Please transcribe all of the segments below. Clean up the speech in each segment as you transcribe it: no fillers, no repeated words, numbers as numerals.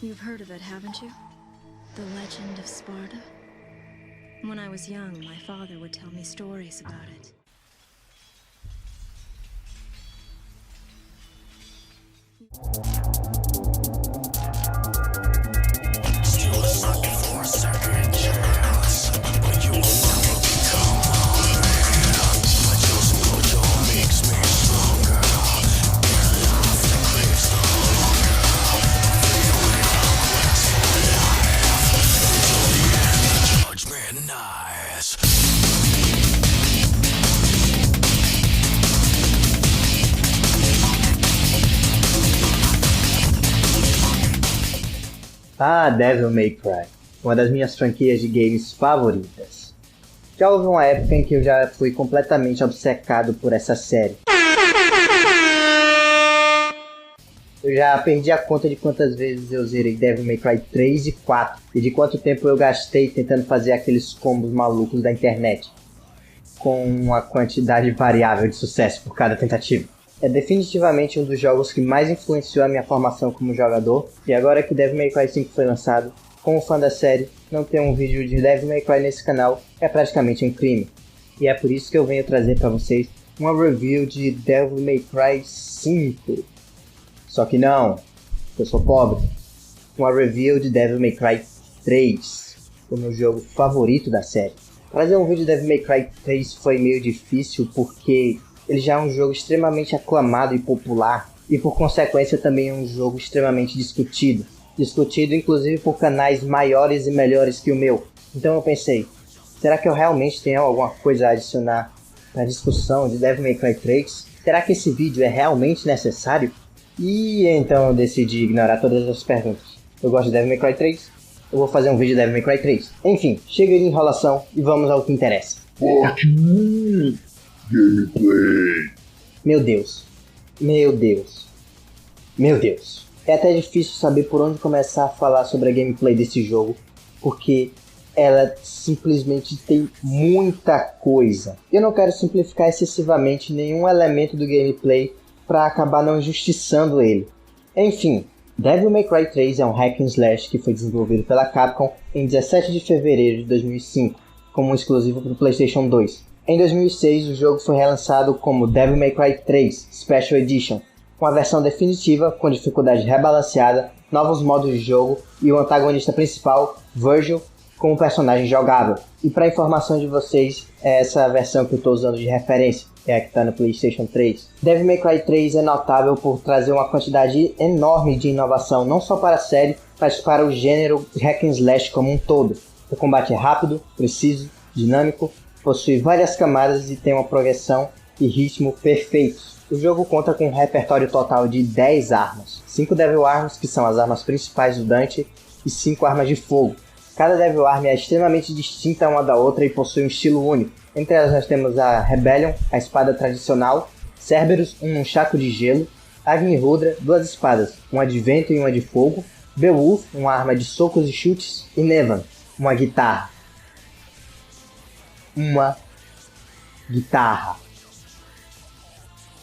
You've heard of it, haven't you? The Legend of Sparta? When I was young, my father would tell me stories about it. Ah, Devil May Cry, uma das minhas franquias de games favoritas. Já houve uma época em que eu já fui completamente obcecado por essa série. Eu já perdi a conta de quantas vezes eu zerei Devil May Cry 3 e 4 e de quanto tempo eu gastei tentando fazer aqueles combos malucos da internet, com uma quantidade variável de sucesso por cada tentativa. É definitivamente um dos jogos que mais influenciou a minha formação como jogador, e agora que Devil May Cry 5 foi lançado, como fã da série, não ter um vídeo de Devil May Cry nesse canal é praticamente um crime. E é por isso que eu venho trazer para vocês uma review de Devil May Cry 5. Só que não, eu sou pobre. Uma review de Devil May Cry 3, o meu jogo favorito da série. Trazer um vídeo de Devil May Cry 3 foi meio difícil porque ele já é um jogo extremamente aclamado e popular, e por consequência também é um jogo extremamente discutido. Discutido inclusive por canais maiores e melhores que o meu. Então eu pensei, será que eu realmente tenho alguma coisa a adicionar para a discussão de Devil May Cry 3? Será que esse vídeo é realmente necessário? E então eu decidi ignorar todas as perguntas. Eu gosto de Devil May Cry 3, eu vou fazer um vídeo de Devil May Cry 3. Enfim, chega de enrolação e vamos ao que interessa. Gameplay. Meu Deus. Meu Deus. Meu Deus. É até difícil saber por onde começar a falar sobre a gameplay desse jogo, porque ela simplesmente tem muita coisa. Eu não quero simplificar excessivamente nenhum elemento do gameplay para acabar não injustiçando ele. Enfim, Devil May Cry 3 é um hack and slash que foi desenvolvido pela Capcom em 17 de fevereiro de 2005, como um exclusivo para o PlayStation 2. Em 2006, o jogo foi relançado como Devil May Cry 3 Special Edition, uma versão definitiva com dificuldade rebalanceada, novos modos de jogo e o antagonista principal, Virgil, como personagem jogável. E para informação de vocês, é essa versão que eu estou usando de referência, é a que está no PlayStation 3. Devil May Cry 3 é notável por trazer uma quantidade enorme de inovação, não só para a série, mas para o gênero hack and slash como um todo. O combate é rápido, preciso, dinâmico, possui várias camadas e tem uma progressão e ritmo perfeitos. O jogo conta com um repertório total de 10 armas. 5 Devil Arms, que são as armas principais do Dante, e 5 armas de fogo. Cada Devil Arm é extremamente distinta uma da outra e possui um estilo único. Entre elas nós temos a Rebellion, a espada tradicional, Cerberus, um nunchaku de gelo, Agni-Rudra, 2 espadas, uma de vento e uma de fogo, Beowulf, uma arma de socos e chutes, e Nevan, uma guitarra. Uma guitarra.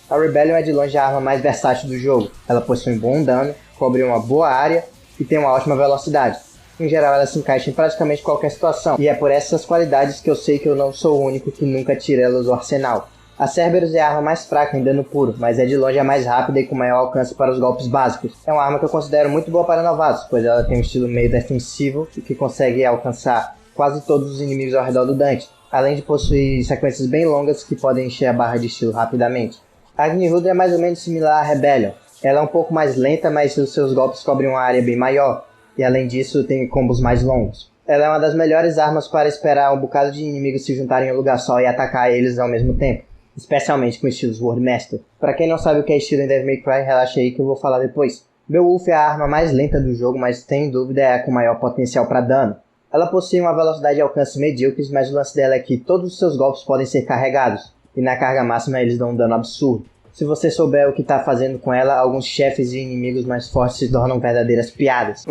A Rebellion é de longe a arma mais versátil do jogo. Ela possui um bom dano, cobre uma boa área e tem uma ótima velocidade. Em geral ela se encaixa em praticamente qualquer situação, e é por essas qualidades que eu sei que eu não sou o único que nunca tira ela do arsenal. A Cerberus é a arma mais fraca em dano puro, mas é de longe a mais rápida e com maior alcance para os golpes básicos. É uma arma que eu considero muito boa para novatos, pois ela tem um estilo meio defensivo e que consegue alcançar quase todos os inimigos ao redor do Dante, além de possuir sequências bem longas que podem encher a barra de estilo rapidamente. A Agni-Rudra é mais ou menos similar à Rebellion. Ela é um pouco mais lenta, mas os seus golpes cobrem uma área bem maior, e além disso tem combos mais longos. Ela é uma das melhores armas para esperar um bocado de inimigos se juntarem em um lugar só e atacar eles ao mesmo tempo, especialmente com estilos World Master. Para quem não sabe o que é estilo em Devil May Cry, relaxa aí que eu vou falar depois. Beowulf é a arma mais lenta do jogo, mas sem dúvida é a com maior potencial para dano. Ela possui uma velocidade de alcance medíocre, mas o lance dela é que todos os seus golpes podem ser carregados, e na carga máxima eles dão um dano absurdo. Se você souber o que tá fazendo com ela, alguns chefes e inimigos mais fortes se tornam verdadeiras piadas.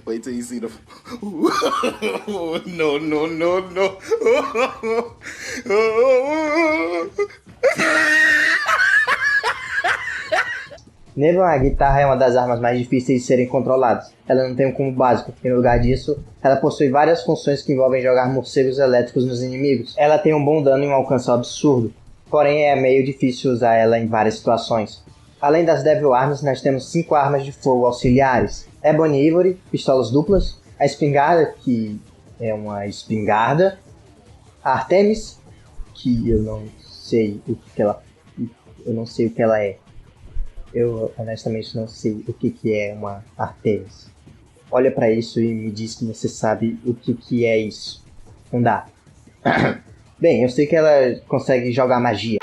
Wait till you see the. No, no, no, no. Mesmo a guitarra é uma das armas mais difíceis de serem controladas. Ela não tem um combo básico, em lugar disso, ela possui várias funções que envolvem jogar morcegos elétricos nos inimigos. Ela tem um bom dano e um alcance absurdo, porém é meio difícil usar ela em várias situações. Além das Devil Arms, nós temos 5 armas de fogo auxiliares. Ebony Ivory, pistolas duplas, a espingarda, que é uma espingarda, a Artemis, que eu não sei o que ela é. Eu honestamente não sei o que é uma Artemis. Olha pra isso e me diz que você sabe o que é isso. Não dá. Bem, eu sei que ela consegue jogar magia.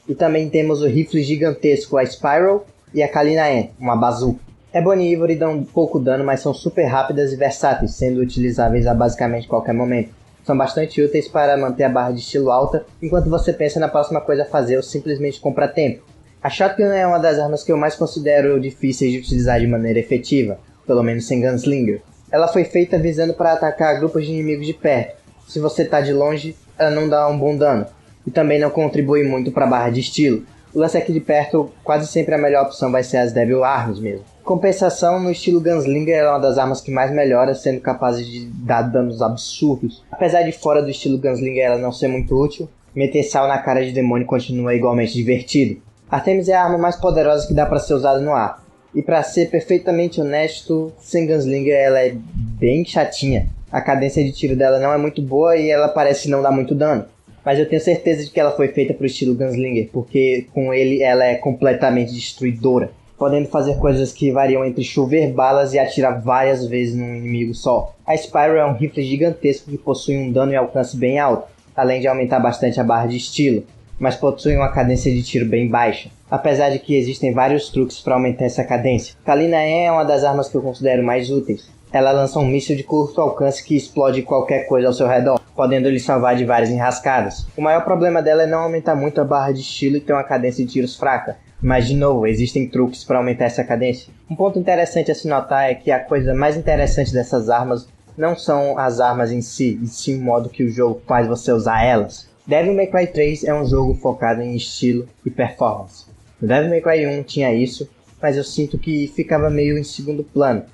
E também temos o rifle gigantesco, a Spiral, e a Kalina N, uma bazooka. Ebony e Ivory dão pouco dano, mas são super rápidas e versáteis, sendo utilizáveis a basicamente qualquer momento. São bastante úteis para manter a barra de estilo alta, enquanto você pensa na próxima coisa a fazer ou simplesmente compra tempo. A Shotgun é uma das armas que eu mais considero difíceis de utilizar de maneira efetiva, pelo menos sem Gunslinger. Ela foi feita visando para atacar grupos de inimigos de perto. Se você está de longe, ela não dá um bom dano, e também não contribui muito para a barra de estilo. O lance aqui de perto, quase sempre a melhor opção vai ser as Devil Arms mesmo. Compensação, no estilo Gunslinger é uma das armas que mais melhora, sendo capaz de dar danos absurdos. Apesar de fora do estilo Gunslinger ela não ser muito útil, meter sal na cara de demônio continua igualmente divertido. Artemis é a arma mais poderosa que dá para ser usada no ar. E para ser perfeitamente honesto, sem Gunslinger ela é bem chatinha. A cadência de tiro dela não é muito boa e ela parece não dar muito dano. Mas eu tenho certeza de que ela foi feita para o estilo Gunslinger, porque com ele ela é completamente destruidora, podendo fazer coisas que variam entre chover balas e atirar várias vezes num inimigo só. A Spiral é um rifle gigantesco que possui um dano e alcance bem alto, além de aumentar bastante a barra de estilo, mas possui uma cadência de tiro bem baixa, apesar de que existem vários truques para aumentar essa cadência. Kalina E é uma das armas que eu considero mais úteis. Ela lança um míssil de curto alcance que explode qualquer coisa ao seu redor, podendo lhe salvar de várias enrascadas. O maior problema dela é não aumentar muito a barra de estilo e ter uma cadência de tiros fraca. Mas de novo, existem truques para aumentar essa cadência. Um ponto interessante a se notar é que a coisa mais interessante dessas armas não são as armas em si, e sim o modo que o jogo faz você usar elas. Devil May Cry 3 é um jogo focado em estilo e performance. No Devil May Cry 1 tinha isso, mas eu sinto que ficava meio em segundo plano.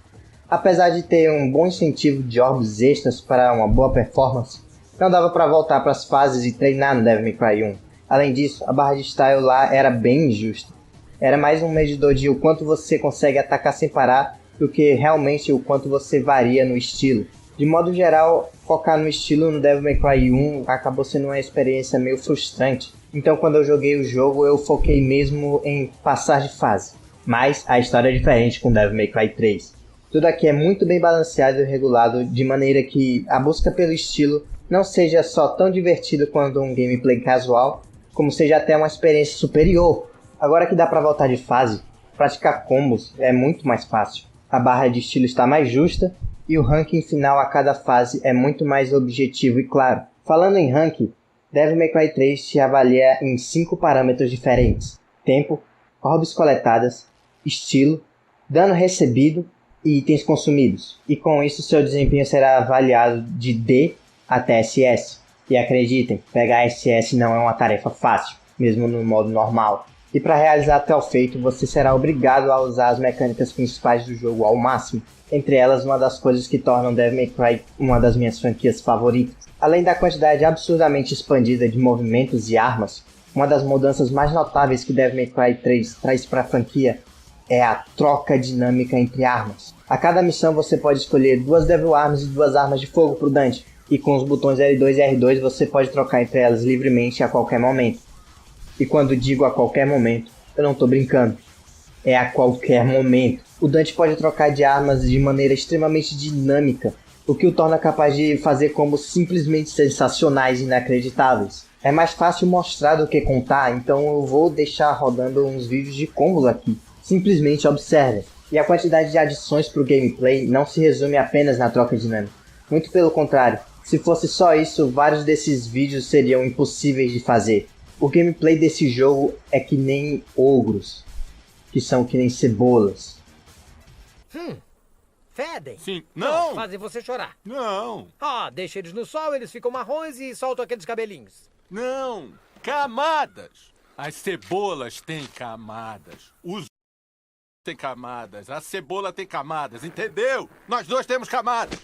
Apesar de ter um bom incentivo de orbes extras para uma boa performance, não dava para voltar para as fases e treinar no Devil May Cry 1. Além disso, a barra de style lá era bem injusta. Era mais um medidor de o quanto você consegue atacar sem parar do que realmente o quanto você varia no estilo. De modo geral, focar no estilo no Devil May Cry 1 acabou sendo uma experiência meio frustrante. Então quando eu joguei o jogo eu foquei mesmo em passar de fase. Mas a história é diferente com Devil May Cry 3. Tudo aqui é muito bem balanceado e regulado de maneira que a busca pelo estilo não seja só tão divertida quanto um gameplay casual, como seja até uma experiência superior. Agora que dá pra voltar de fase, praticar combos é muito mais fácil. A barra de estilo está mais justa e o ranking final a cada fase é muito mais objetivo e claro. Falando em ranking, Devil May Cry 3 te avalia em 5 parâmetros diferentes: tempo, orbes coletadas, estilo, dano recebido e itens consumidos. E com isso seu desempenho será avaliado de D até SS. E acreditem, pegar SS não é uma tarefa fácil, mesmo no modo normal. E para realizar tal feito, você será obrigado a usar as mecânicas principais do jogo ao máximo. Entre elas, uma das coisas que tornam Devil May Cry uma das minhas franquias favoritas. Além da quantidade absurdamente expandida de movimentos e armas, uma das mudanças mais notáveis que Devil May Cry 3 traz para a franquia é a troca dinâmica entre armas. A cada missão você pode escolher 2 Devil Arms e 2 armas de fogo pro Dante, e com os botões L2 e R2 você pode trocar entre elas livremente a qualquer momento. E quando digo a qualquer momento, eu não tô brincando. É a qualquer momento. O Dante pode trocar de armas de maneira extremamente dinâmica, o que o torna capaz de fazer combos simplesmente sensacionais e inacreditáveis. É mais fácil mostrar do que contar, então eu vou deixar rodando uns vídeos de combos aqui. Simplesmente observem. E a quantidade de adições para o gameplay não se resume apenas na troca dinâmica. Muito pelo contrário, se fosse só isso, vários desses vídeos seriam impossíveis de fazer. O gameplay desse jogo é que nem ogros, que são que nem cebolas. Fedem? Sim. Não! Fazem você chorar. Não! Ah, deixa eles no sol, eles ficam marrons e soltam aqueles cabelinhos. Não! Camadas! As cebolas têm camadas. Os têm camadas. A cebola tem camadas, entendeu? Nós dois temos camadas.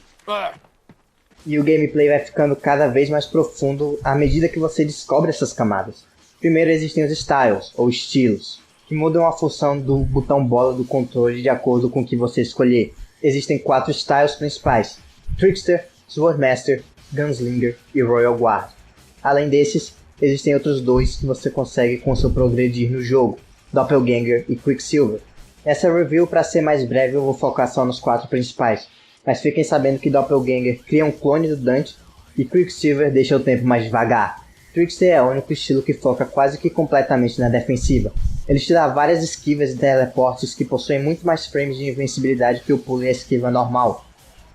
E o gameplay vai ficando cada vez mais profundo à medida que você descobre essas camadas. Primeiro existem os styles, ou estilos, que mudam a função do botão bola do controle de acordo com o que você escolher. Existem 4 styles principais: Trickster, Swordmaster, Gunslinger e Royal Guard. Além desses, existem outros 2 que você consegue com seu progredir no jogo: Doppelganger e Quicksilver. Nessa review, para ser mais breve, eu vou focar só nos 4 principais, mas fiquem sabendo que Doppelganger cria um clone do Dante e Quicksilver deixa o tempo mais devagar. Trickster é o único estilo que foca quase que completamente na defensiva. Ele te dá várias esquivas e teleportes que possuem muito mais frames de invencibilidade que o pulo e a esquiva normal.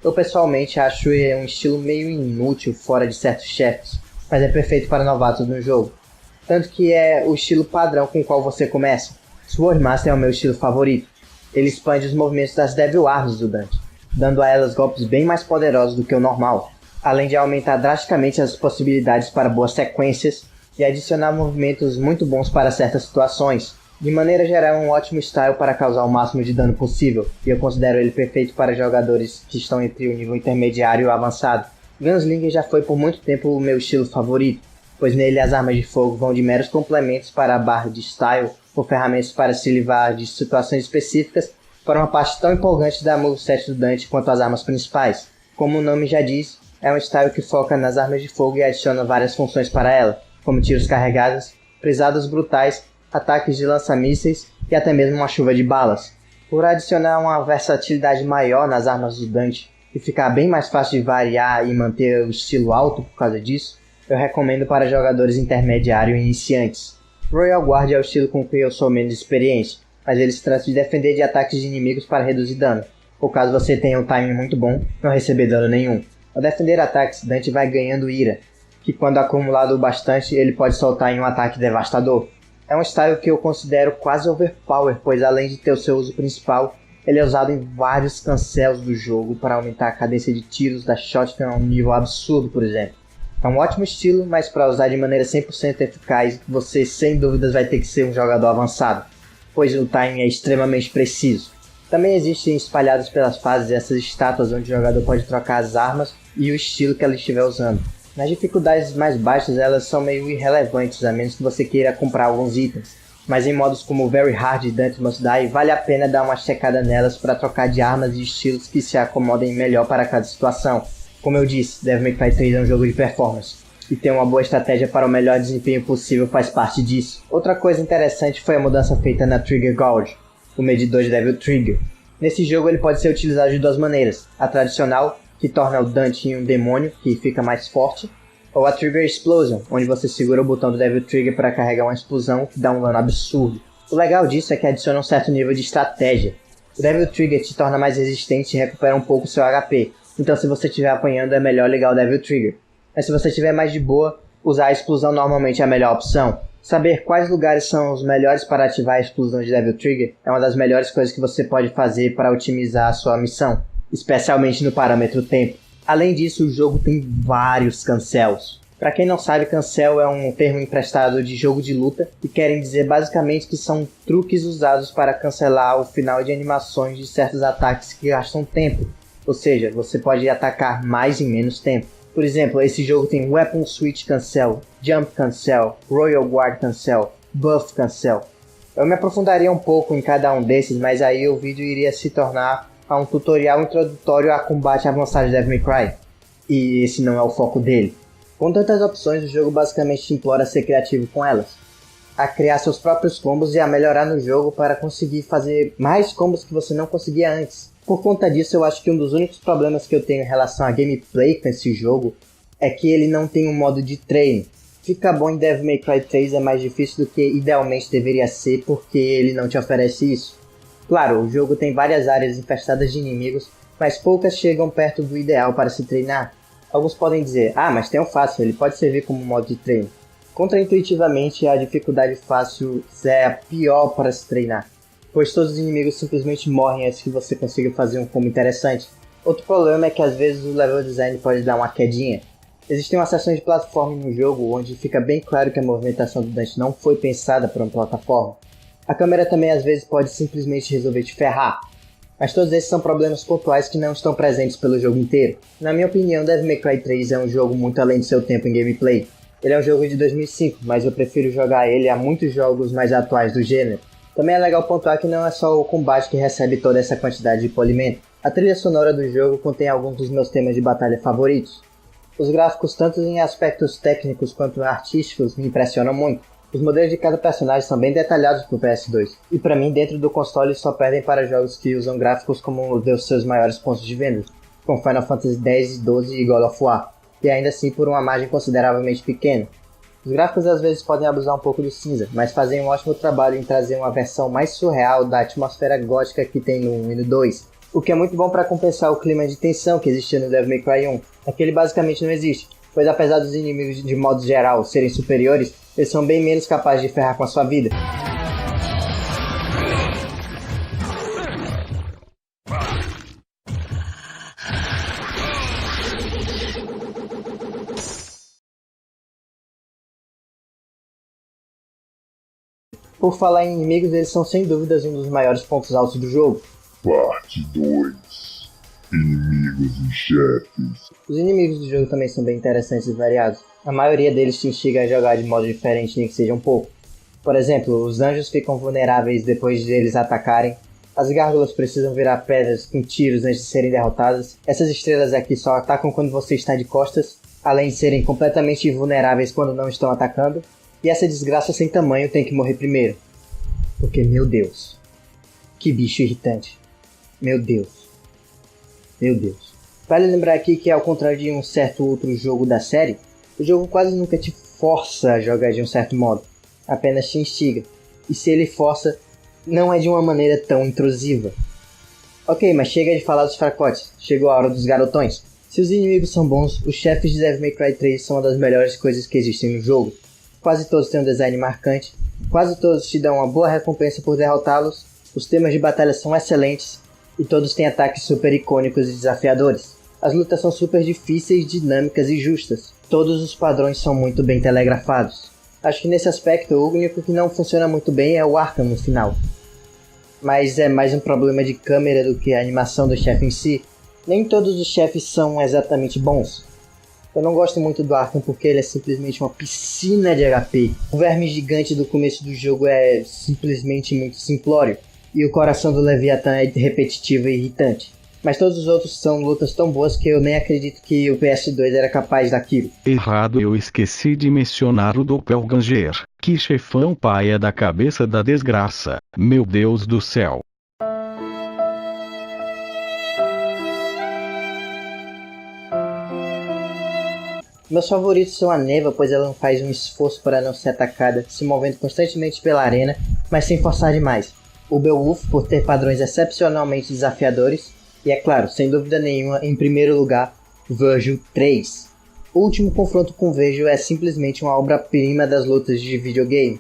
Eu pessoalmente acho um estilo meio inútil fora de certos chefes, mas é perfeito para novatos no jogo. Tanto que é o estilo padrão com o qual você começa. Swordmaster é o meu estilo favorito. Ele expande os movimentos das Devil Arms do Dante, dando a elas golpes bem mais poderosos do que o normal, além de aumentar drasticamente as possibilidades para boas sequências e adicionar movimentos muito bons para certas situações. De maneira geral, é um ótimo style para causar o máximo de dano possível, e eu considero ele perfeito para jogadores que estão entre o nível intermediário e o avançado. Gunslinger já foi por muito tempo o meu estilo favorito, pois nele as armas de fogo vão de meros complementos para a barra de style ou ferramentas para se livrar de situações específicas para uma parte tão empolgante da moveset do Dante quanto as armas principais. Como o nome já diz, é um style que foca nas armas de fogo e adiciona várias funções para ela, como tiros carregados, pesadas brutais, ataques de lança-mísseis e até mesmo uma chuva de balas. Por adicionar uma versatilidade maior nas armas do Dante e ficar bem mais fácil de variar e manter o estilo alto por causa disso, eu recomendo para jogadores intermediários e iniciantes. Royal Guard é o estilo com que eu sou menos experiente, mas ele se trata de defender de ataques de inimigos para reduzir dano, ou caso você tenha um timing muito bom, não receber dano nenhum. Ao defender ataques, Dante vai ganhando ira, que quando acumulado bastante ele pode soltar em um ataque devastador. É um style que eu considero quase overpower, pois além de ter o seu uso principal, ele é usado em vários cancels do jogo para aumentar a cadência de tiros da shotgun a um nível absurdo, por exemplo. É um ótimo estilo, mas para usar de maneira 100% eficaz, você sem dúvidas vai ter que ser um jogador avançado, pois o timing é extremamente preciso. Também existem espalhadas pelas fases essas estátuas onde o jogador pode trocar as armas e o estilo que ela estiver usando. Nas dificuldades mais baixas elas são meio irrelevantes, a menos que você queira comprar alguns itens. Mas em modos como Very Hard e Dante Must Die, vale a pena dar uma checada nelas para trocar de armas e estilos que se acomodem melhor para cada situação. Como eu disse, Devil May Cry 3 é um jogo de performance, e ter uma boa estratégia para o melhor desempenho possível faz parte disso. Outra coisa interessante foi a mudança feita na Trigger Gauge, o medidor de Devil Trigger. Nesse jogo ele pode ser utilizado de duas maneiras: a tradicional, que torna o Dante em um demônio, que fica mais forte, ou a Trigger Explosion, onde você segura o botão do Devil Trigger para carregar uma explosão que dá um dano absurdo. O legal disso é que adiciona um certo nível de estratégia. O Devil Trigger te torna mais resistente e recupera um pouco seu HP, então se você estiver apanhando é melhor ligar o Devil Trigger. Mas se você estiver mais de boa, usar a explosão normalmente é a melhor opção. Saber quais lugares são os melhores para ativar a explosão de Devil Trigger é uma das melhores coisas que você pode fazer para otimizar a sua missão, especialmente no parâmetro tempo. Além disso, o jogo tem vários cancels. Para quem não sabe, cancel é um termo emprestado de jogo de luta e querem dizer basicamente que são truques usados para cancelar o final de animações de certos ataques que gastam tempo. Ou seja, você pode atacar mais em menos tempo. Por exemplo, esse jogo tem Weapon Switch Cancel, Jump Cancel, Royal Guard Cancel, Buff Cancel. Eu me aprofundaria um pouco em cada um desses, mas aí o vídeo iria se tornar um tutorial introdutório a combate avançado de Devil May Cry. E esse não é o foco dele. Com tantas opções, o jogo basicamente te implora a ser criativo com elas, a criar seus próprios combos e a melhorar no jogo para conseguir fazer mais combos que você não conseguia antes. Por conta disso, eu acho que um dos únicos problemas que eu tenho em relação a gameplay com esse jogo é que ele não tem um modo de treino. Ficar bom em Devil May Cry 3 é mais difícil do que idealmente deveria ser porque ele não te oferece isso. Claro, o jogo tem várias áreas infestadas de inimigos, mas poucas chegam perto do ideal para se treinar. Alguns podem dizer, mas tem o fácil, ele pode servir como modo de treino. Contraintuitivamente, a dificuldade fácil é a pior para se treinar, pois todos os inimigos simplesmente morrem antes que você consiga fazer um combo interessante. Outro problema é que às vezes o level design pode dar uma quedinha. Existem umas seções de plataforma no jogo onde fica bem claro que a movimentação do Dante não foi pensada para uma plataforma. A câmera também às vezes pode simplesmente resolver te ferrar, mas todos esses são problemas pontuais que não estão presentes pelo jogo inteiro. Na minha opinião, Devil May Cry 3 é um jogo muito além de seu tempo em gameplay. Ele é um jogo de 2005, mas eu prefiro jogar ele a muitos jogos mais atuais do gênero. Também é legal pontuar que não é só o combate que recebe toda essa quantidade de polimento. A trilha sonora do jogo contém alguns dos meus temas de batalha favoritos. Os gráficos, tanto em aspectos técnicos quanto artísticos, me impressionam muito. Os modelos de cada personagem são bem detalhados pro PS2, e pra mim dentro do console só perdem para jogos que usam gráficos como os seus maiores pontos de venda, como Final Fantasy X, 12 e God of War, e ainda assim por uma margem consideravelmente pequena. Os gráficos às vezes podem abusar um pouco do cinza, mas fazem um ótimo trabalho em trazer uma versão mais surreal da atmosfera gótica que tem no 1 e no 2, o que é muito bom para compensar o clima de tensão que existia no Devil May Cry 1, aquele basicamente não existe, pois apesar dos inimigos de modo geral serem superiores, eles são bem menos capazes de ferrar com a sua vida. Por falar em inimigos, eles são sem dúvidas um dos maiores pontos altos do jogo. Parte 2. Inimigos e chefes. Os inimigos do jogo também são bem interessantes e variados. A maioria deles te instiga a jogar de modo diferente, nem que seja um pouco. Por exemplo, os anjos ficam vulneráveis depois de eles atacarem. As gárgulas precisam virar pedras com tiros antes de serem derrotadas. Essas estrelas aqui só atacam quando você está de costas, além de serem completamente invulneráveis quando não estão atacando. E essa desgraça sem tamanho tem que morrer primeiro. Porque, meu Deus, que bicho irritante. Meu Deus. Meu Deus. Vale lembrar aqui que, ao contrário de um certo outro jogo da série, o jogo quase nunca te força a jogar de um certo modo, apenas te instiga. E se ele força, não é de uma maneira tão intrusiva. Ok, mas chega de falar dos fracotes, chegou a hora dos garotões. Se os inimigos são bons, os chefes de Devil May Cry 3 são uma das melhores coisas que existem no jogo. Quase todos têm um design marcante, quase todos te dão uma boa recompensa por derrotá-los, os temas de batalha são excelentes, e todos têm ataques super icônicos e desafiadores. As lutas são super difíceis, dinâmicas e justas. Todos os padrões são muito bem telegrafados. Acho que nesse aspecto o único que não funciona muito bem é o Arkham no final. Mas é mais um problema de câmera do que a animação do chefe em si. Nem todos os chefes são exatamente bons. Eu não gosto muito do Arkham porque ele é simplesmente uma piscina de HP. O verme gigante do começo do jogo é simplesmente muito simplório. E o coração do Leviatã é repetitivo e irritante. Mas todos os outros são lutas tão boas que eu nem acredito que o PS2 era capaz daquilo. Errado, eu esqueci de mencionar o Doppelganger. Que chefão paia da cabeça da desgraça. Meu Deus do céu. Meus favoritos são a Neva, pois ela não faz um esforço para não ser atacada, se movendo constantemente pela arena, mas sem forçar demais. O Beowulf, por ter padrões excepcionalmente desafiadores, e é claro, sem dúvida nenhuma, em primeiro lugar, Vergil 3. O último confronto com Vergil é simplesmente uma obra-prima das lutas de videogame.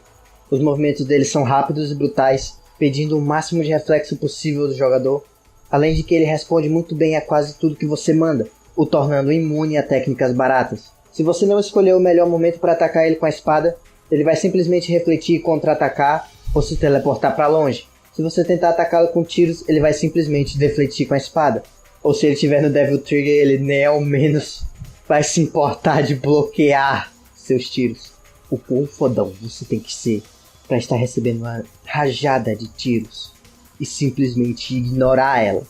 Os movimentos dele são rápidos e brutais, pedindo o máximo de reflexo possível do jogador, além de que ele responde muito bem a quase tudo que você manda, o tornando imune a técnicas baratas. Se você não escolher o melhor momento para atacar ele com a espada, ele vai simplesmente refletir e contra-atacar ou se teleportar para longe. Se você tentar atacá-lo com tiros, ele vai simplesmente defletir com a espada. Ou se ele estiver no Devil Trigger, ele nem ao menos vai se importar de bloquear seus tiros. O quão fodão você tem que ser para estar recebendo uma rajada de tiros e simplesmente ignorar ela.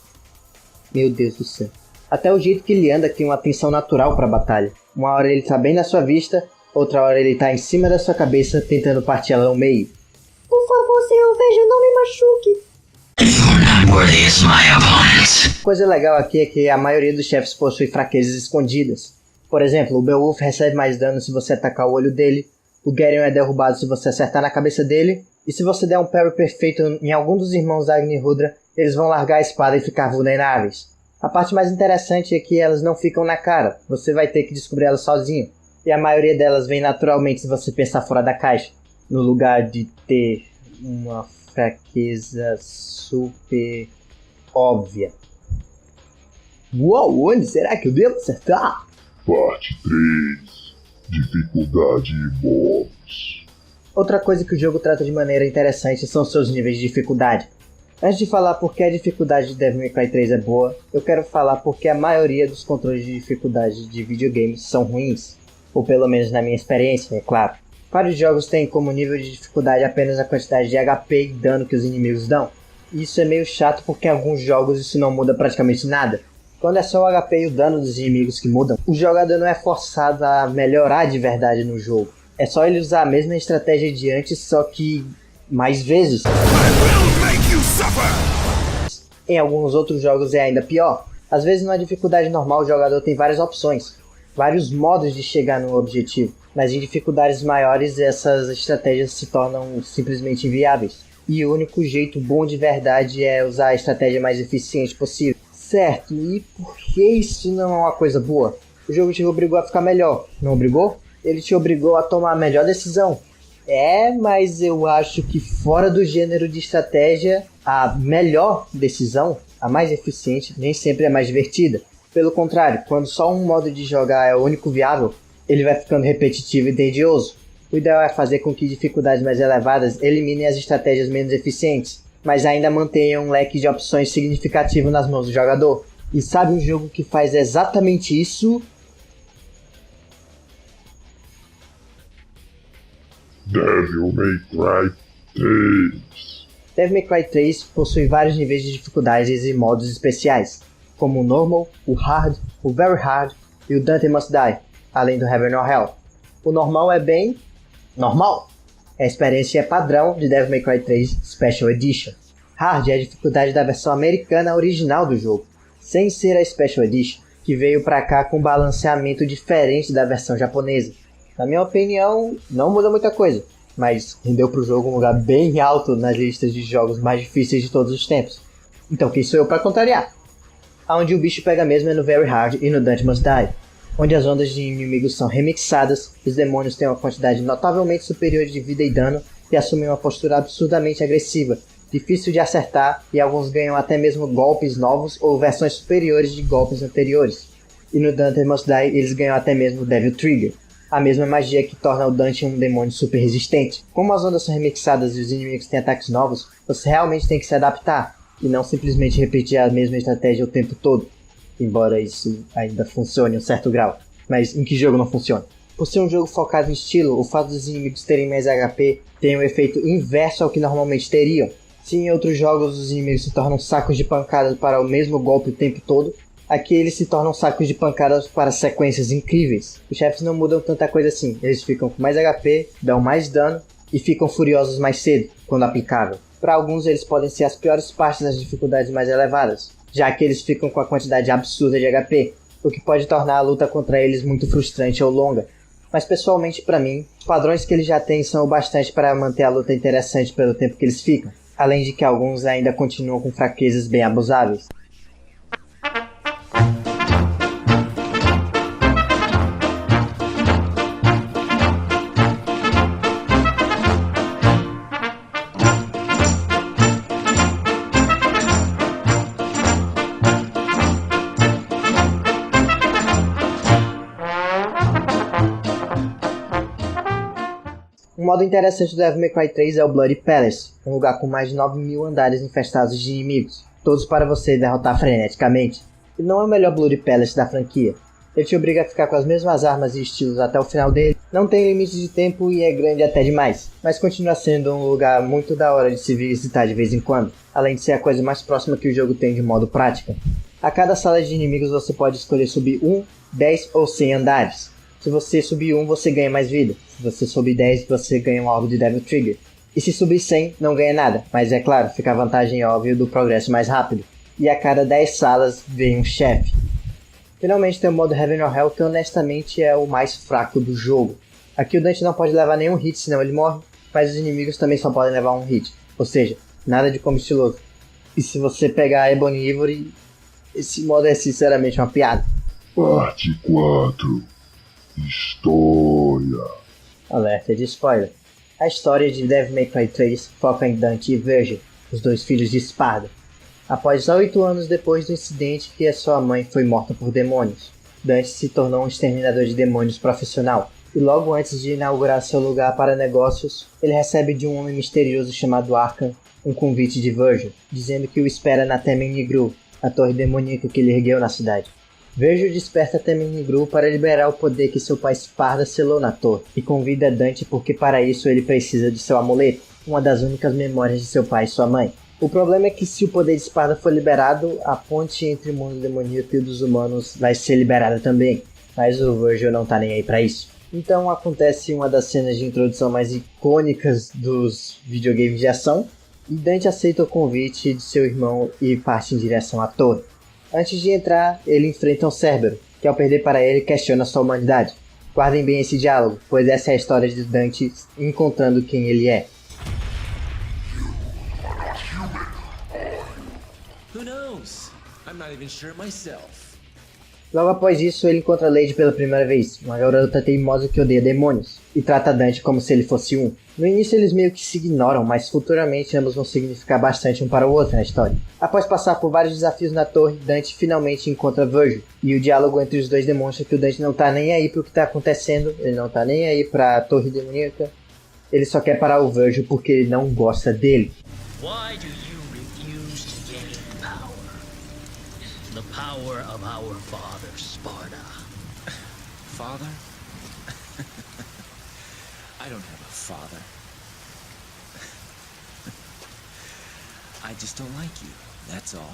Meu Deus do céu. Até o jeito que ele anda tem uma tensão natural para a batalha. Uma hora ele tá bem na sua vista, outra hora ele tá em cima da sua cabeça tentando partir ela ao meio. Por favor, senhor Veja, não me machuque. Coisa legal aqui é que a maioria dos chefes possui fraquezas escondidas. Por exemplo, o Beowulf recebe mais dano se você atacar o olho dele, o Geryon é derrubado se você acertar na cabeça dele, e se você der um parry perfeito em algum dos irmãos Agni-Rudra, eles vão largar a espada e ficar vulneráveis. A parte mais interessante é que elas não ficam na cara, você vai ter que descobrir elas sozinho. E a maioria delas vem naturalmente se você pensar fora da caixa, no lugar de ter uma fraqueza super óbvia. Uau, onde será que eu devo acertar? Parte 3. Dificuldade e mobs. Outra coisa que o jogo trata de maneira interessante são seus níveis de dificuldade. Antes de falar por que a dificuldade de Devil May Cry 3 é boa, eu quero falar porque a maioria dos controles de dificuldade de videogames são ruins. Ou pelo menos na minha experiência, é claro. Vários jogos têm como nível de dificuldade apenas a quantidade de HP e dano que os inimigos dão. E isso é meio chato porque em alguns jogos isso não muda praticamente nada. Quando é só o HP e o dano dos inimigos que mudam, o jogador não é forçado a melhorar de verdade no jogo. É só ele usar a mesma estratégia de antes, só que mais vezes. Em alguns outros jogos é ainda pior. Às vezes numa dificuldade normal o jogador tem várias opções, vários modos de chegar no objetivo, mas em dificuldades maiores essas estratégias se tornam simplesmente inviáveis. E o único jeito bom de verdade é usar a estratégia mais eficiente possível. Certo, e por que isso não é uma coisa boa? O jogo te obrigou a ficar melhor, não obrigou? Ele te obrigou a tomar a melhor decisão. Mas eu acho que fora do gênero de estratégia, a melhor decisão, a mais eficiente, nem sempre é mais divertida. Pelo contrário, quando só um modo de jogar é o único viável, ele vai ficando repetitivo e tedioso. O ideal é fazer com que dificuldades mais elevadas eliminem as estratégias menos eficientes, mas ainda mantenham um leque de opções significativo nas mãos do jogador. E sabe um jogo que faz exatamente isso? Devil May Cry 3. Devil May Cry 3 possui vários níveis de dificuldades e modos especiais, como o Normal, o Hard, o Very Hard e o Dante Must Die, além do Heaven or Hell. O Normal é bem... normal. A experiência é padrão de Devil May Cry 3 Special Edition. Hard é a dificuldade da versão americana original do jogo, sem ser a Special Edition, que veio pra cá com um balanceamento diferente da versão japonesa. Na minha opinião, não muda muita coisa, mas rendeu pro jogo um lugar bem alto nas listas de jogos mais difíceis de todos os tempos. Então quem sou eu pra contrariar? Aonde o bicho pega mesmo é no Very Hard e no Dante Must Die, onde as ondas de inimigos são remixadas, os demônios têm uma quantidade notavelmente superior de vida e dano e assumem uma postura absurdamente agressiva, difícil de acertar, e alguns ganham até mesmo golpes novos ou versões superiores de golpes anteriores. E no Dante Must Die eles ganham até mesmo o Devil Trigger, a mesma magia que torna o Dante um demônio super resistente. Como as ondas são remixadas e os inimigos têm ataques novos, você realmente tem que se adaptar, e não simplesmente repetir a mesma estratégia o tempo todo. Embora isso ainda funcione em um certo grau. Mas em que jogo não funciona? Por ser um jogo focado em estilo, o fato dos inimigos terem mais HP tem um efeito inverso ao que normalmente teriam. Se em outros jogos os inimigos se tornam sacos de pancadas para o mesmo golpe o tempo todo, aqui eles se tornam sacos de pancadas para sequências incríveis. Os chefes não mudam tanta coisa assim, eles ficam com mais HP, dão mais dano e ficam furiosos mais cedo, quando aplicável. Para alguns eles podem ser as piores partes das dificuldades mais elevadas, já que eles ficam com a quantidade absurda de HP, o que pode tornar a luta contra eles muito frustrante ou longa. Mas pessoalmente para mim, os padrões que eles já têm são o bastante para manter a luta interessante pelo tempo que eles ficam, além de que alguns ainda continuam com fraquezas bem abusáveis. Um modo interessante do Devil May Cry 3 é o Bloody Palace, um lugar com mais de 9.000 andares infestados de inimigos, todos para você derrotar freneticamente. Ele não é o melhor Bloody Palace da franquia. Ele te obriga a ficar com as mesmas armas e estilos até o final dele, não tem limite de tempo e é grande até demais, mas continua sendo um lugar muito da hora de se visitar de vez em quando, além de ser a coisa mais próxima que o jogo tem de modo prática. A cada sala de inimigos você pode escolher subir 1, 10 ou 100 andares. Se você subir 1, você ganha mais vida. Se você subir 10, você ganha um alvo de Devil Trigger. E se subir 100, não ganha nada. Mas é claro, fica a vantagem óbvia do progresso mais rápido. E a cada 10 salas vem um chefe. Finalmente tem o modo Heaven or Hell, que honestamente é o mais fraco do jogo. Aqui o Dante não pode levar nenhum hit, senão ele morre. Mas os inimigos também só podem levar um hit. Ou seja, nada de como estiloso. E se você pegar a Ebony Ivory, esse modo é sinceramente uma piada. Parte 4. História. Alerta de spoiler. A história de Devil May Cry 3 foca em Dante e Virgil, os dois filhos de Sparda. Após 8 anos depois do incidente que a sua mãe foi morta por demônios, Dante se tornou um exterminador de demônios profissional. E logo antes de inaugurar seu lugar para negócios, ele recebe de um homem misterioso chamado Arkham um convite de Virgil, dizendo que o espera na Temen-ni-Gru, a torre demoníaca que ele ergueu na cidade. Virgil desperta Temen-ni-Gru para liberar o poder que seu pai Sparda selou na torre, e convida Dante porque para isso ele precisa de seu amuleto, uma das únicas memórias de seu pai e sua mãe. O problema é que se o poder de Sparda for liberado, a ponte entre o mundo demoníaco e o dos humanos vai ser liberada também, mas o Virgil não tá nem aí pra isso. Então acontece uma das cenas de introdução mais icônicas dos videogames de ação, e Dante aceita o convite de seu irmão e parte em direção à torre. Antes de entrar, ele enfrenta um Cerbero, que ao perder para ele questiona sua humanidade. Guardem bem esse diálogo, pois essa é a história de Dante encontrando quem ele é. Who knows? I'm not even sure myself. Logo após isso, ele encontra Lady pela primeira vez, uma garota teimosa que odeia demônios, e trata Dante como se ele fosse um. No início eles meio que se ignoram, mas futuramente ambos vão significar bastante um para o outro na história. Após passar por vários desafios na torre, Dante finalmente encontra Virgil, e o diálogo entre os dois demonstra que o Dante não tá nem aí pro que tá acontecendo, ele não tá nem aí pra torre demoníaca, ele só quer parar o Virgil porque ele não gosta dele. Why do you refuse to gain power? The power of our father, Sparda. Father? I don't have a father. I just don't like you, that's all.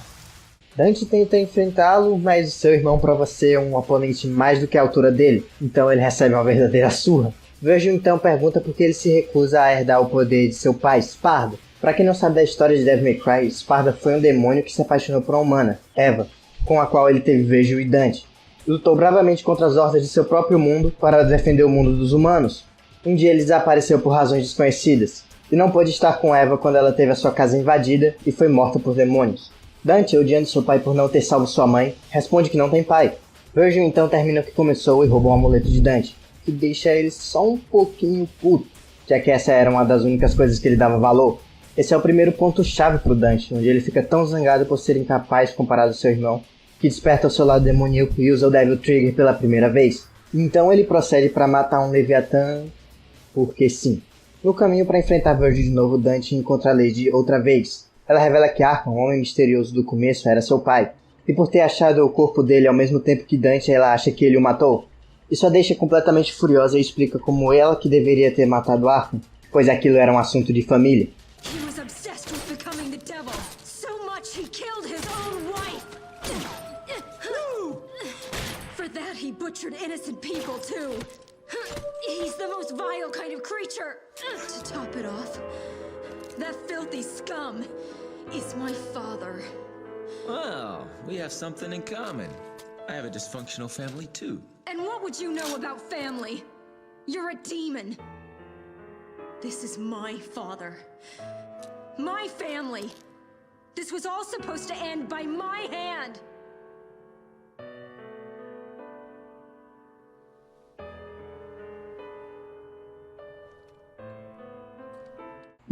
Dante tenta enfrentá-lo, mas seu irmão prova ser um oponente mais do que a altura dele, então ele recebe uma verdadeira surra. Virgil então pergunta por que ele se recusa a herdar o poder de seu pai, Sparda. Pra quem não sabe da história de Devil May Cry, Sparda foi um demônio que se apaixonou por uma humana, Eva, com a qual ele teve Virgil e Dante. Lutou bravamente contra as hordas de seu próprio mundo para defender o mundo dos humanos. Um dia ele desapareceu por razões desconhecidas, e não pôde estar com Eva quando ela teve a sua casa invadida e foi morta por demônios. Dante, odiando seu pai por não ter salvo sua mãe, responde que não tem pai. Virgil então termina o que começou e rouba um amuleto de Dante, que deixa ele só um pouquinho puto, já que essa era uma das únicas coisas que ele dava valor. Esse é o primeiro ponto-chave pro Dante, onde ele fica tão zangado por ser incapaz comparado ao seu irmão, que desperta o seu lado demoníaco e usa o Devil Trigger pela primeira vez. Então ele procede para matar um Leviatã, porque sim. No caminho para enfrentar Virgil de novo, Dante encontra a Lady outra vez. Ela revela que Arkham, o homem misterioso do começo, era seu pai, e por ter achado o corpo dele ao mesmo tempo que Dante, ela acha que ele o matou. Isso a deixa completamente furiosa e explica como ela que deveria ter matado Arkham, pois aquilo era um assunto de família. He was obsessed with becoming the devil, so much he killed his own wife. For that he butchered innocent people too. He's the most vile kind of creature. To top it off, that filthy scum is my father. Well, we have something in common. I have a dysfunctional family too. And what would you know about family? You're a demon. This is my father. My family. This was all supposed to end by my hand.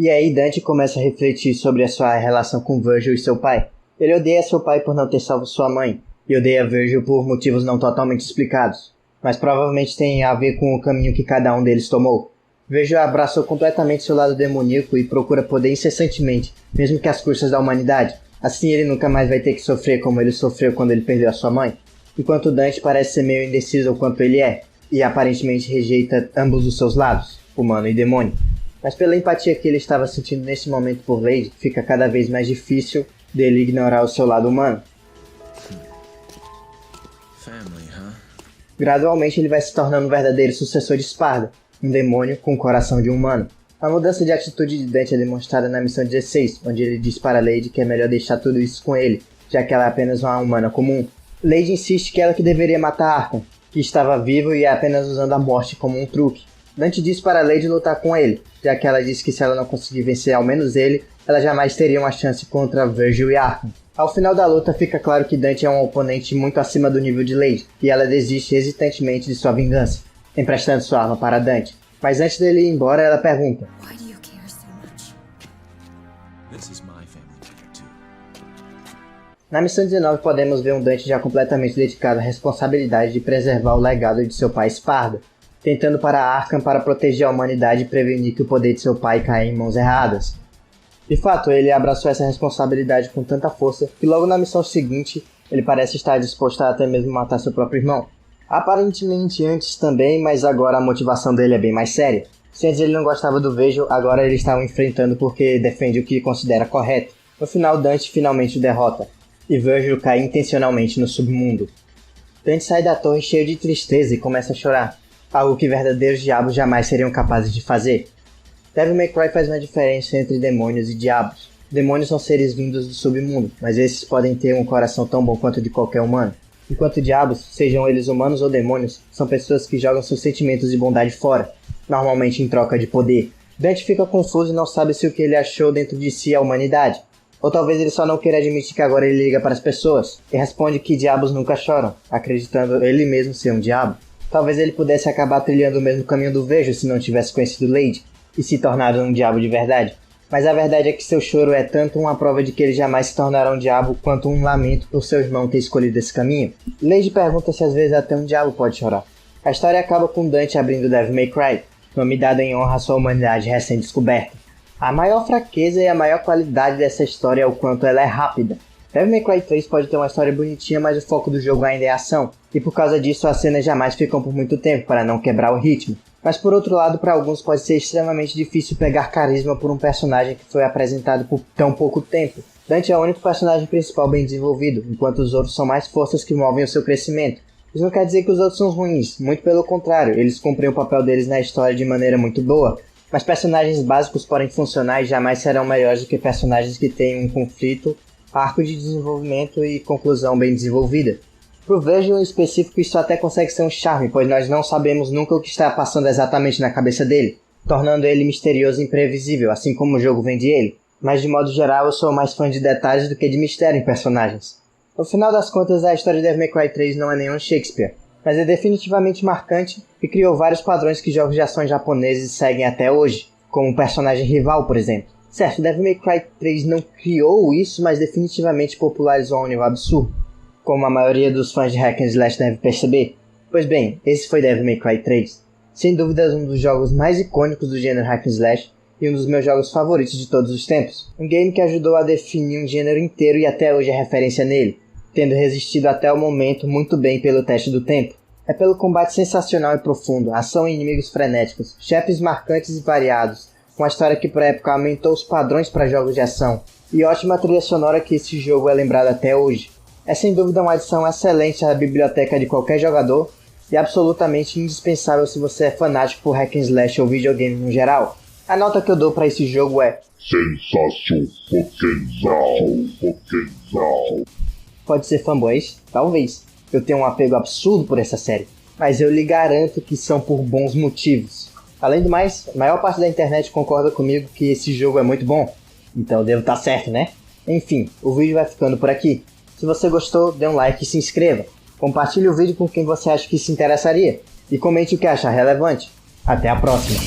E aí Dante começa a refletir sobre a sua relação com Virgil e seu pai. Ele odeia seu pai por não ter salvo sua mãe, e odeia Virgil por motivos não totalmente explicados, mas provavelmente tem a ver com o caminho que cada um deles tomou. Virgil abraçou completamente seu lado demoníaco e procura poder incessantemente, mesmo que às custas da humanidade. Assim ele nunca mais vai ter que sofrer como ele sofreu quando ele perdeu a sua mãe. Enquanto Dante parece ser meio indeciso o quanto ele é, e aparentemente rejeita ambos os seus lados, humano e demônio. Mas pela empatia que ele estava sentindo nesse momento por Lady, fica cada vez mais difícil dele ignorar o seu lado humano. Family, huh? Gradualmente ele vai se tornando um verdadeiro sucessor de Sparda, um demônio com o coração de um humano. A mudança de atitude de Dante é demonstrada na missão 16, onde ele diz para Lady que é melhor deixar tudo isso com ele, já que ela é apenas uma humana comum. Lady insiste que ela que deveria matar Arkham, que estava vivo e apenas usando a morte como um truque. Dante diz para Lady lutar com ele, já que ela diz que se ela não conseguir vencer ao menos ele, ela jamais teria uma chance contra Virgil e Arkham. Ao final da luta fica claro que Dante é um oponente muito acima do nível de Lady, e ela desiste hesitantemente de sua vingança, emprestando sua arma para Dante. Mas antes dele ir embora, ela pergunta: Why do you care so much? This is my family picture too. Na missão 19 podemos ver um Dante já completamente dedicado à responsabilidade de preservar o legado de seu pai Sparda, tentando para Arkham para proteger a humanidade e prevenir que o poder de seu pai caia em mãos erradas. De fato, ele abraçou essa responsabilidade com tanta força que logo na missão seguinte ele parece estar disposto a até mesmo matar seu próprio irmão. Aparentemente antes também, mas agora a motivação dele é bem mais séria. Se antes ele não gostava do Virgil, agora ele está o enfrentando porque defende o que considera correto. No final, Dante finalmente o derrota, e Virgil cai intencionalmente no submundo. Dante sai da torre cheio de tristeza e começa a chorar, algo que verdadeiros diabos jamais seriam capazes de fazer. Devil May Cry faz uma diferença entre demônios e diabos. Demônios são seres vindos do submundo, mas esses podem ter um coração tão bom quanto o de qualquer humano. Enquanto diabos, sejam eles humanos ou demônios, são pessoas que jogam seus sentimentos de bondade fora, normalmente em troca de poder. Dante fica confuso e não sabe se o que ele achou dentro de si é a humanidade. Ou talvez ele só não queira admitir que agora ele liga para as pessoas, e responde que diabos nunca choram, acreditando ele mesmo ser um diabo. Talvez ele pudesse acabar trilhando o mesmo caminho do Virgil se não tivesse conhecido Lady, e se tornado um diabo de verdade. Mas a verdade é que seu choro é tanto uma prova de que ele jamais se tornará um diabo, quanto um lamento por seu irmão ter escolhido esse caminho. Lady pergunta se às vezes até um diabo pode chorar. A história acaba com Dante abrindo Devil May Cry, nome dado em honra à sua humanidade recém-descoberta. A maior fraqueza e a maior qualidade dessa história é o quanto ela é rápida. Devil May Cry 3 pode ter uma história bonitinha, mas o foco do jogo ainda é a ação, e por causa disso as cenas jamais ficam por muito tempo para não quebrar o ritmo. Mas por outro lado, para alguns pode ser extremamente difícil pegar carisma por um personagem que foi apresentado por tão pouco tempo. Dante é o único personagem principal bem desenvolvido, enquanto os outros são mais forças que movem o seu crescimento. Isso não quer dizer que os outros são ruins, muito pelo contrário, eles cumprem o papel deles na história de maneira muito boa. Mas personagens básicos podem funcionar e jamais serão melhores do que personagens que têm um conflito, arco de desenvolvimento e conclusão bem desenvolvida. Pro Virgil em específico isso até consegue ser um charme, pois nós não sabemos nunca o que está passando exatamente na cabeça dele, tornando ele misterioso e imprevisível, assim como o jogo vende ele. Mas de modo geral eu sou mais fã de detalhes do que de mistério em personagens. No final das contas a história de Devil May Cry 3 não é nenhum Shakespeare, mas é definitivamente marcante e criou vários padrões que jogos de ação japoneses seguem até hoje, como um personagem rival, por exemplo. Certo, Devil May Cry 3 não criou isso, mas definitivamente popularizou a um nível absurdo, como a maioria dos fãs de Hack and Slash deve perceber. Pois bem, esse foi Devil May Cry 3. Sem dúvidas um dos jogos mais icônicos do gênero Hack and Slash e um dos meus jogos favoritos de todos os tempos. Um game que ajudou a definir um gênero inteiro e até hoje é referência nele, tendo resistido até o momento muito bem pelo teste do tempo. É pelo combate sensacional e profundo, ação e inimigos frenéticos, chefes marcantes e variados, uma história que por época aumentou os padrões para jogos de ação, e ótima trilha sonora que esse jogo é lembrado até hoje. É sem dúvida uma adição excelente à biblioteca de qualquer jogador e absolutamente indispensável se você é fanático por Hack and Slash ou videogame no geral. A nota que eu dou para esse jogo é sensacional. Pode ser fanboys? Talvez. Eu tenho um apego absurdo por essa série, mas eu lhe garanto que são por bons motivos. Além do mais, a maior parte da internet concorda comigo que esse jogo é muito bom, então eu devo estar certo, né? Enfim, o vídeo vai ficando por aqui. Se você gostou, dê um like e se inscreva. Compartilhe o vídeo com quem você acha que se interessaria. E comente o que achar relevante. Até a próxima!